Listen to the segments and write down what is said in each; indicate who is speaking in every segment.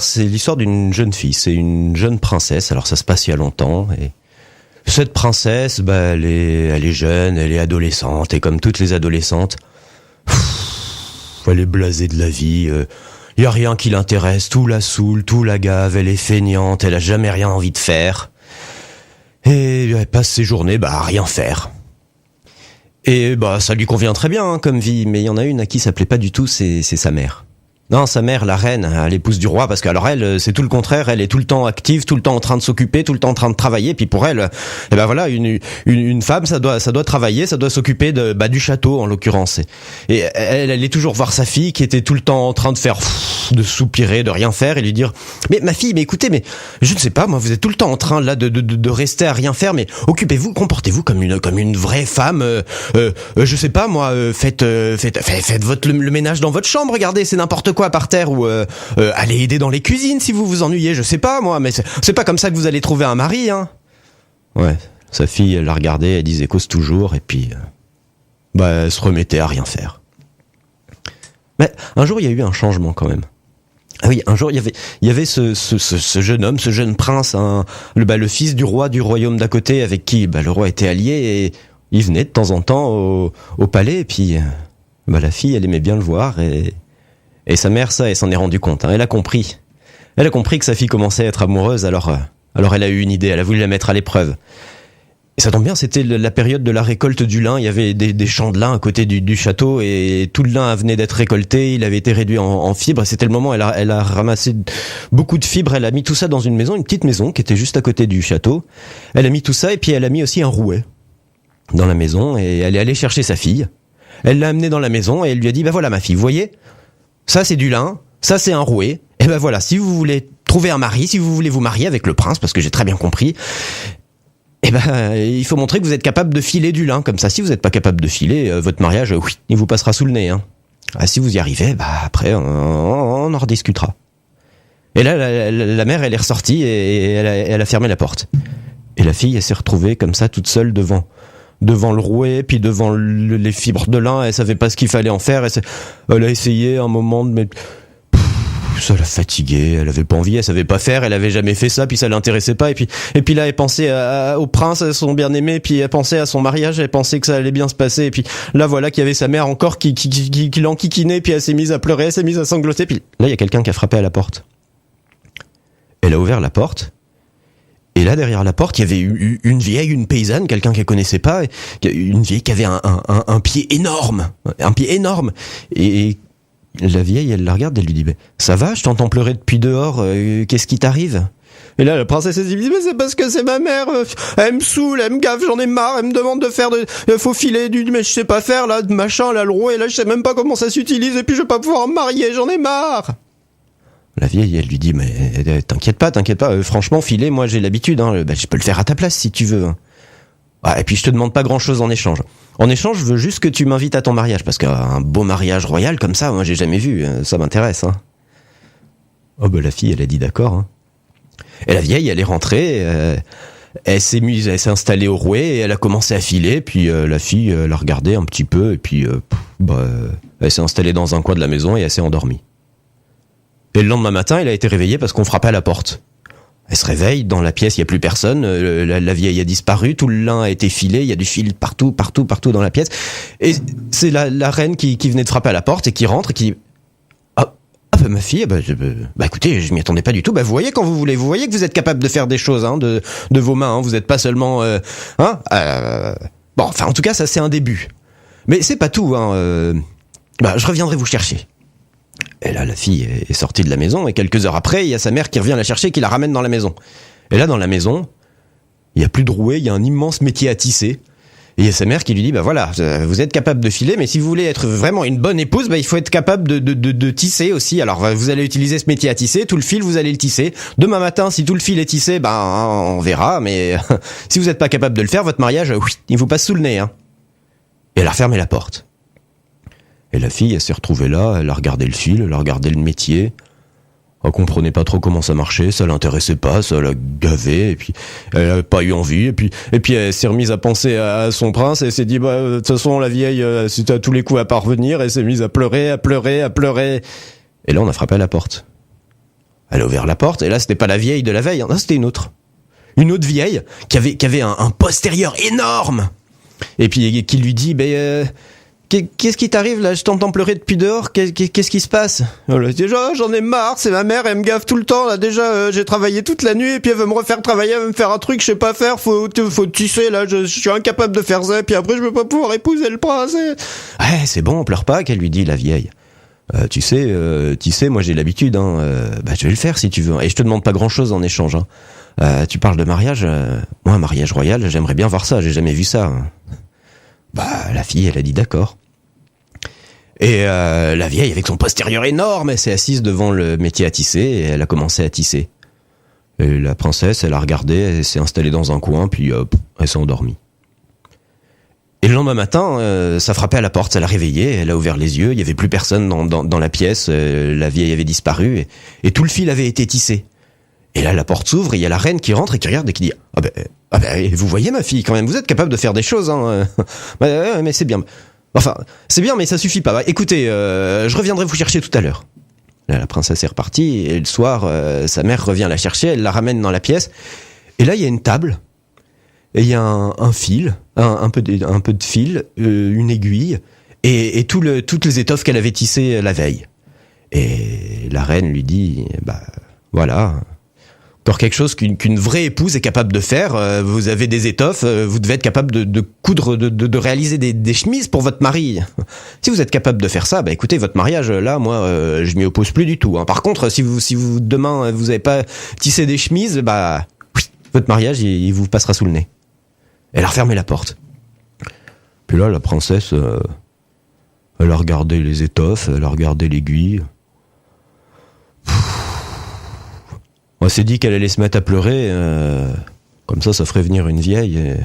Speaker 1: c'est l'histoire d'une jeune fille, c'est une jeune princesse. Alors ça se passe il y a longtemps et cette princesse, elle est jeune, elle est adolescente et comme toutes les adolescentes, elle est blasée de la vie. Y a rien qui l'intéresse, tout la saoule, tout la gave. Elle est feignante, elle a jamais rien envie de faire et elle passe ses journées à rien faire. Et ça lui convient très bien comme vie, mais il y en a une à qui ça plaît pas du tout, c'est sa mère. Non, sa mère, la reine, l'épouse du roi, parce que alors elle, c'est tout le contraire, elle est tout le temps active, tout le temps en train de s'occuper, tout le temps en train de travailler, puis pour elle, voilà, une femme, ça doit travailler, ça doit s'occuper du château en l'occurrence. Et elle est toujours voir sa fille qui était tout le temps en train de faire, de soupirer, de rien faire, et lui dire, mais ma fille, mais écoutez, mais je ne sais pas, moi, vous êtes tout le temps en train là de rester à rien faire, mais occupez-vous, comportez-vous comme une vraie femme, je sais pas, moi, faites le ménage dans votre chambre, regardez, c'est n'importe quoi par terre, ou allez aider dans les cuisines si vous vous ennuyez, je sais pas moi, mais c'est pas comme ça que vous allez trouver un mari, hein. Ouais, sa fille, elle la regardait, elle disait cause toujours, et puis elle se remettait à rien faire. Mais un jour il y a eu un changement quand même. Ah oui, un jour il y avait ce jeune homme, ce jeune prince, le fils du roi du royaume d'à côté, avec qui le roi était allié, et il venait de temps en temps au palais, et puis la fille, elle aimait bien le voir, et sa mère, ça, elle s'en est rendue compte. Elle a compris que sa fille commençait à être amoureuse, alors elle a eu une idée, elle a voulu la mettre à l'épreuve. Et ça tombe bien, c'était la période de la récolte du lin, il y avait des champs de lin à côté du château, et tout le lin venait d'être récolté, il avait été réduit en fibres, et c'était le moment, elle a ramassé beaucoup de fibres, elle a mis tout ça dans une petite maison qui était juste à côté du château. Elle a mis tout ça, et puis elle a mis aussi un rouet dans la maison, et elle est allée chercher sa fille. Elle l'a amenée dans la maison, et elle lui a dit, voilà ma fille, vous voyez ? Ça c'est du lin, ça c'est un rouet, et voilà, si vous voulez trouver un mari, si vous voulez vous marier avec le prince, parce que j'ai très bien compris, il faut montrer que vous êtes capable de filer du lin, comme ça, si vous n'êtes pas capable de filer, votre mariage, oui, il vous passera sous le nez, hein. Si vous y arrivez, après, on en rediscutera. Et là, la mère, elle est ressortie, et elle a fermé la porte. Et la fille, elle s'est retrouvée comme ça, toute seule devant le rouet, puis devant les fibres de lin, elle savait pas ce qu'il fallait en faire, elle a essayé un moment, mais ça l'a fatiguée, elle avait pas envie, elle savait pas faire, elle avait jamais fait ça, puis ça l'intéressait pas, et puis là elle pensait au prince, à son bien-aimé, puis elle pensait à son mariage, elle pensait que ça allait bien se passer, et puis là voilà qu'il y avait sa mère encore qui l'enquiquinait, puis elle s'est mise à pleurer, elle s'est mise à sangloter, puis là il y a quelqu'un qui a frappé à la porte. Elle a ouvert la porte, et là, derrière la porte, il y avait une vieille, une paysanne, quelqu'un qu'elle connaissait pas, une vieille qui avait un pied énorme, et la vieille, elle la regarde, elle lui dit, ça va, je t'entends pleurer depuis dehors, qu'est-ce qui t'arrive ? Et là, la princesse, elle dit, mais c'est parce que c'est ma mère, elle me saoule, elle me gave, j'en ai marre, elle me demande de faire faut filer mais je sais pas faire, là, machin, là, le rouet, là, je sais même pas comment ça s'utilise, et puis je vais pas pouvoir me marier, j'en ai marre. La vieille, elle lui dit, mais t'inquiète pas, franchement, filer, moi j'ai l'habitude, je peux le faire à ta place si tu veux. Et puis je te demande pas grand chose en échange. En échange, je veux juste que tu m'invites à ton mariage, parce qu'un beau mariage royal comme ça, moi j'ai jamais vu, ça m'intéresse. La fille, elle a dit d'accord. Et la vieille, elle est rentrée, elle s'est installée au rouet, et elle a commencé à filer, puis la fille, elle a regardé un petit peu, et puis elle s'est installée dans un coin de la maison, et elle s'est endormie. Et le lendemain matin, elle a été réveillée parce qu'on frappait à la porte. Elle se réveille, dans la pièce, il n'y a plus personne, la vieille a disparu, tout le lin a été filé, il y a du fil partout dans la pièce. Et c'est la reine qui venait de frapper à la porte et qui rentre et qui dit ma fille, écoutez, je m'y attendais pas du tout, vous voyez quand vous voulez, vous voyez que vous êtes capable de faire des choses de vos mains, vous n'êtes pas seulement... en tout cas, ça c'est un début. Mais c'est pas tout, je reviendrai vous chercher. Et là, la fille est sortie de la maison, et quelques heures après, il y a sa mère qui revient la chercher et qui la ramène dans la maison. Et là, dans la maison, il n'y a plus de rouet, il y a un immense métier à tisser. Et il y a sa mère qui lui dit, vous êtes capable de filer, mais si vous voulez être vraiment une bonne épouse, il faut être capable de tisser aussi. Alors, vous allez utiliser ce métier à tisser, tout le fil, vous allez le tisser. Demain matin, si tout le fil est tissé, on verra, mais si vous n'êtes pas capable de le faire, votre mariage, il vous passe sous le nez. Et elle a refermé la porte. Et la fille, elle s'est retrouvée là, elle a regardé le fil, elle a regardé le métier. Elle comprenait pas trop comment ça marchait, ça l'intéressait pas, ça l'a gavé, et puis elle a pas eu envie, et puis elle s'est remise à penser à son prince, et elle s'est dit, de toute façon, la vieille, c'était à tous les coups à parvenir, elle s'est mise à pleurer. Et là, on a frappé à la porte. Elle a ouvert la porte, et là, c'était pas la vieille de la veille, non, c'était une autre. Une autre vieille qui avait un postérieur énorme. Et puis qui lui dit, qu'est-ce qui t'arrive là? Je t'entends pleurer depuis dehors. Qu'est-ce qui se passe? Elle dit, j'en ai marre, c'est ma mère, elle me gaffe tout le temps là. Déjà, j'ai travaillé toute la nuit et puis elle veut me refaire travailler, elle veut me faire un truc que je sais pas faire. Faut tisser là, je suis incapable de faire ça. Et puis après, je vais pas pouvoir épouser le prince. Ouais, c'est bon, pleure pas, qu'elle lui dit la vieille. Tu sais, moi j'ai l'habitude. Je vais le faire si tu veux. Et je te demande pas grand-chose en échange. Tu parles de mariage. Moi, un mariage royal, j'aimerais bien voir ça. J'ai jamais vu ça. La fille, elle a dit d'accord. Et la vieille, avec son postérieur énorme, elle s'est assise devant le métier à tisser et elle a commencé à tisser. Et la princesse, elle a regardé, elle s'est installée dans un coin, puis hop, elle s'est endormie. Et le lendemain matin, ça frappait à la porte, ça l'a réveillée, elle a ouvert les yeux, il y avait plus personne dans la pièce, la vieille avait disparu, et tout le fil avait été tissé. Et là, la porte s'ouvre, et il y a la reine qui rentre et qui regarde et qui dit vous voyez ma fille, quand même, vous êtes capable de faire des choses, hein. Mais c'est bien. Enfin, c'est bien, mais ça suffit pas. Écoutez, je reviendrai vous chercher tout à l'heure. Là, la princesse est repartie, et le soir, sa mère revient la chercher, elle la ramène dans la pièce, et là, il y a une table, et il y a un fil, un peu de fil, une aiguille, et toutes les étoffes qu'elle avait tissées la veille. Et la reine lui dit, voilà, encore quelque chose qu'une vraie épouse est capable de faire. Vous avez des étoffes, vous devez être capable de coudre, de réaliser des chemises pour votre mari. Si vous êtes capable de faire ça, écoutez, votre mariage, là, moi, je m'y oppose plus du tout. Par contre, si vous demain, vous n'avez pas tissé des chemises, votre mariage, il vous passera sous le nez. Elle a refermé la porte. Puis là, la princesse, elle a regardé les étoffes, elle a regardé l'aiguille. On s'est dit qu'elle allait se mettre à pleurer, comme ça ferait venir une vieille. Et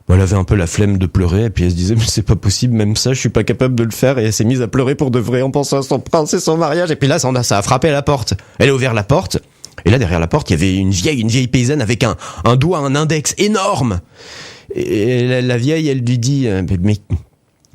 Speaker 1: elle avait un peu la flemme de pleurer, et puis elle se disait, mais c'est pas possible, même ça, je suis pas capable de le faire, et elle s'est mise à pleurer pour de vrai, en pensant à son prince et son mariage, et puis là, ça a frappé à la porte. Elle a ouvert la porte, et là, derrière la porte, il y avait une vieille paysanne avec un doigt, un index énorme. Et la vieille, elle lui dit, mais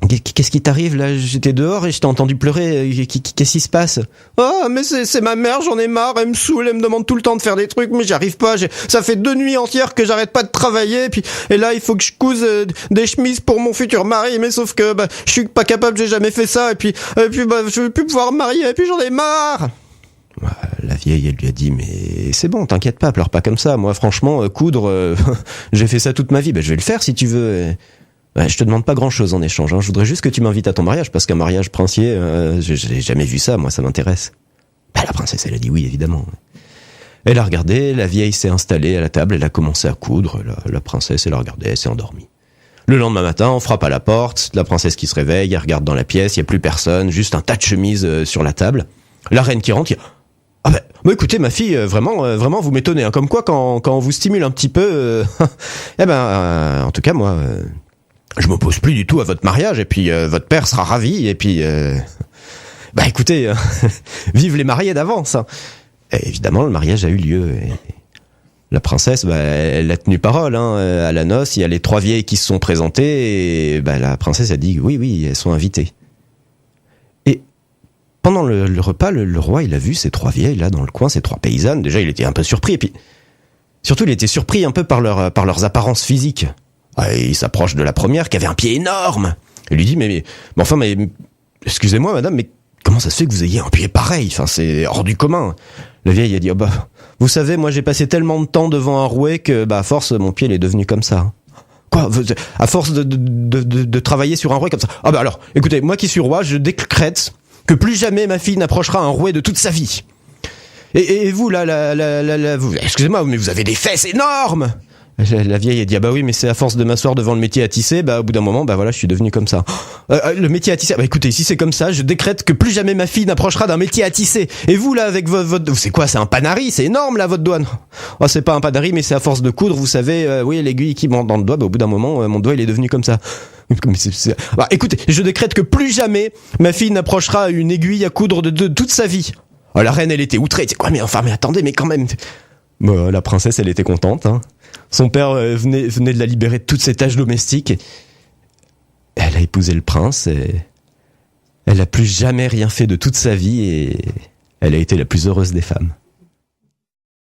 Speaker 1: qu'est-ce qui t'arrive là? J'étais dehors et je t'ai entendu pleurer. Qu'est-ce qui se passe? Ah, mais c'est ma mère, j'en ai marre, elle me saoule, elle me demande tout le temps de faire des trucs, mais j'y arrive pas. Ça fait 2 nuits entières que j'arrête pas de travailler, et là il faut que je couse des chemises pour mon futur mari, mais sauf que je suis pas capable, j'ai jamais fait ça, et puis je vais plus pouvoir me marier, et puis j'en ai marre. La vieille, elle lui a dit, mais c'est bon, t'inquiète pas, pleure pas comme ça. Moi, franchement, coudre, j'ai fait ça toute ma vie. Je vais le faire si tu veux. Je te demande pas grand-chose en échange. Je voudrais juste que tu m'invites à ton mariage, parce qu'un mariage princier, j'ai jamais vu ça. Moi, ça m'intéresse. La princesse, elle a dit oui, évidemment. Elle a regardé, la vieille s'est installée à la table, elle a commencé à coudre. La princesse, elle a regardé, elle s'est endormie. Le lendemain matin, on frappe à la porte. La princesse qui se réveille, elle regarde dans la pièce, il y a plus personne, juste un tas de chemises sur la table. La reine qui rentre, écoutez ma fille, vraiment vous m'étonnez, comme quoi quand on vous stimule un petit peu, en tout cas moi, je m'oppose plus du tout à votre mariage, et puis votre père sera ravi, et puis écoutez, vive les mariés d'avance. Et évidemment le mariage a eu lieu, et la princesse, elle a tenu parole, à la noce, il y a les 3 vieilles qui se sont présentées, et la princesse a dit oui, elles sont invitées. Pendant le repas, le roi, il a vu ces 3 vieilles là dans le coin, ces 3 paysannes. Déjà, il était un peu surpris, et puis surtout, il était surpris un peu par leurs apparences physiques. Il s'approche de la première qui avait un pied énorme. Il lui dit mais excusez-moi madame, mais comment ça se fait que vous ayez un pied pareil? C'est hors du commun. La vieille a dit vous savez, moi j'ai passé tellement de temps devant un rouet que à force mon pied il est devenu comme ça. Quoi? À force de travailler sur un rouet comme ça? Alors, écoutez, moi qui suis roi, je décrète que plus jamais ma fille n'approchera un rouet de toute sa vie. Et vous, là, vous, excusez-moi, mais vous avez des fesses énormes. La vieille a dit oui, mais c'est à force de m'asseoir devant le métier à tisser, au bout d'un moment, je suis devenu comme ça. Le métier à tisser, écoutez, si c'est comme ça, je décrète que plus jamais ma fille n'approchera d'un métier à tisser. Et vous, là, avec votre c'est quoi? C'est un panari? C'est énorme, là, votre doigt. C'est pas un panari, mais c'est à force de coudre, vous savez, oui, l'aiguille qui monte dans le doigt, au bout d'un moment, mon doigt, il est devenu comme ça. Écoutez, je décrète que plus jamais ma fille n'approchera une aiguille à coudre de toute sa vie. La reine, elle était outrée. C'est quoi? Mais attendez, mais quand même. La princesse, elle était contente. Son père venait de la libérer de toutes ses tâches domestiques. Elle a épousé le prince. Et elle a plus jamais rien fait de toute sa vie, et elle a été la plus heureuse des femmes.